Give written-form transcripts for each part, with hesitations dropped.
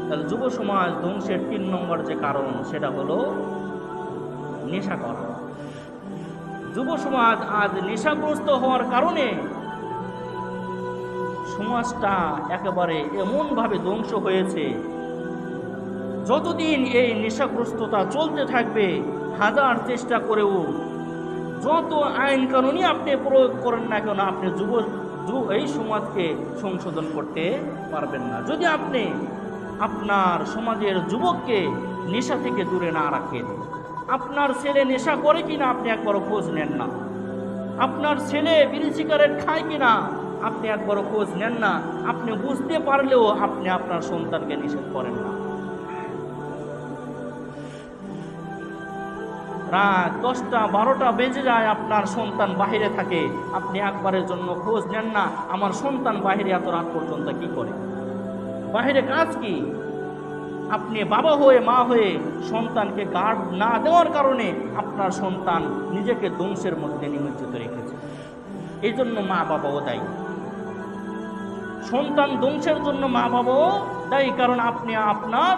তাহলে যুব সমাজ ধ্বংসের ৩ নম্বর যে কারণ সেটা হলো নেশা করা। যুব সমাজ আজ নেশাগ্রস্ত হওয়ার কারণে সমাজটা একেবারে এমনভাবে ধ্বংস হয়েছে, যতদিন এই নেশাগ্রস্ততা চলতে থাকবে, হাজার চেষ্টা করেও যত আইন কানুনই আপনি প্রয়োগ করেন না কেন, আপনি এই সমাজকে সংশোধন করতে পারবেন না, যদি আপনি আপনার সমাজের যুবককে নেশা থেকে দূরে না রাখেন। আপনার ছেলে নেশা করে কিনা আপনি একবারও খোঁজ নেন না, আপনার ছেলে বিড়ি সিগারেট খায় কিনা আপনি একবারও খোঁজ নেন না, আপনি বুঝতে পারলেও আপনি আপনার সন্তানকে নিষেধ করেন না। রাত 10টা 12টা বেজে যায়, আপনার সন্তান বাহিরে থাকে, আপনি একবারের জন্য খোঁজ নেন না আমার সন্তান বাহিরে এত রাত পর্যন্ত কি করে, বাহিরে কাজ কি। আপনি বাবা হয়ে মা হয়ে সন্তানকে গার্ড না দেওয়ার কারণে আপনার সন্তান নিজেকে ধ্বংসের মধ্যে নিমজ্জিত রেখেছে। এই জন্য মা বাবাও দায়ী, সন্তান ধ্বংসের জন্য মা বাবাও দায়ী, কারণ আপনি আপনার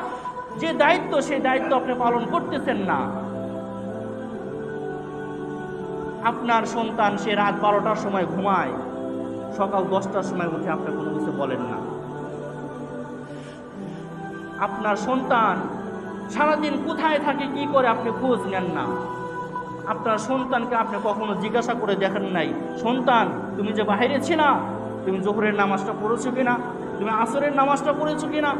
যে দায়িত্ব সেই দায়িত্ব আপনি পালন করতেছেন না। আপনার সন্তান সে রাত 12টার সময় ঘুমায়, সকাল 10টার সময় উঠে আপনি কোনো কিছু বলেন না। আপনার সন্তান সারাদিন কোথায় থাকে কি করে আপনি খোঁজ নেন না। আপনার সন্তানকে আপনি কখনো জিজ্ঞাসা করে দেখেন নাই, সন্তান তুমি যে বাইরে ছিলা, তুমি জোহরের নামাজটা পড়েছো কিনা, তুমি আসরের নামাজটা পড়েছো কিনা,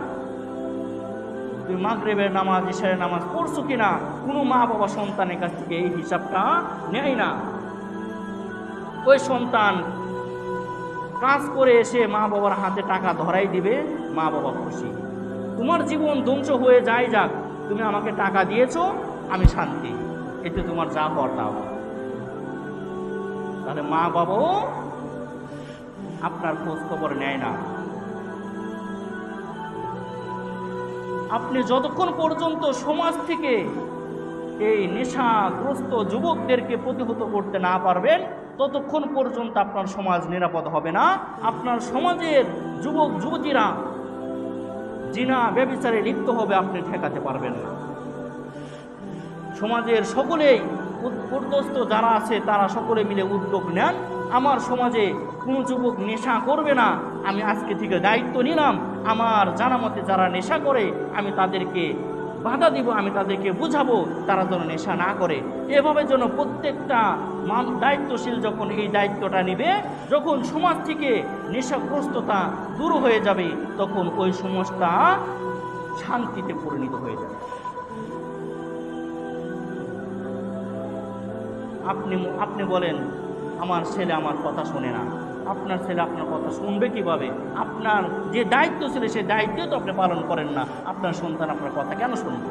তুমি মাগরিবের নামাজ ইশারের নামাজ পড়ছো কিনা। কোনো মা বাবা সন্তানের কাছ থেকে এই হিসাবটা নেয় না। ওই সন্তান কাজ করে এসে মা বাবার হাতে টাকা ধরাই দিবে, মা বাবা খুশি। তোমার জীবন ধ্বংস হয়ে যায় যাক, তুমি আমাকে টাকা দিয়েছো, আমি শান্তি, এতে তোমার যা হওয়ার তা হবে। তাহলে মা বাবাও আপনার খোঁজ খবর নেয় না। আপনি যতক্ষণ পর্যন্ত সমাজ থেকে এই নেশাগ্রস্ত যুবকদেরকে প্রতিহত করতে না পারবেন, ততক্ষণ পর্যন্ত আপনার সমাজ নিরাপদ হবে না। আপনার সমাজের যুবক যুবতীরা জিনা ব্যভিচারে লিপ্ত হবে, আপনি ঠেকাতে পারবেন না। সমাজের সকলেই উদ্যোস্ত যারা আছে তারা সকলে মিলে উদ্যোগ নেন, আমার সমাজে কোনো যুবক নেশা করবে না। আমি আজকে থেকে দায়িত্ব নিলাম, আমার জানা মতে যারা নেশা করে আমি তাদেরকে বাধা দিব, আমি তাদেরকে বুঝাবো তারা যেন নেশা না করে। এভাবে যেন প্রত্যেকটা দায়িত্বশীল যখন এই দায়িত্বটা নেবে, যখন সমাজ থেকে নেশাগ্রস্ততা দূর হয়ে যাবে, তখন ওই সমাজটা শান্তিতে পরিণত হয়ে যাবে। আপনি বলেন আমার ছেলে আমার কথা শোনে না, আপনার ছেলে আপনার কথা শুনবে কিভাবে? আপনার যে দায়িত্ব ছিল সেই দায়িত্ব তো আপনি পালন করেন না, আপনার সন্তান আপনার কথা কেন শুনবে?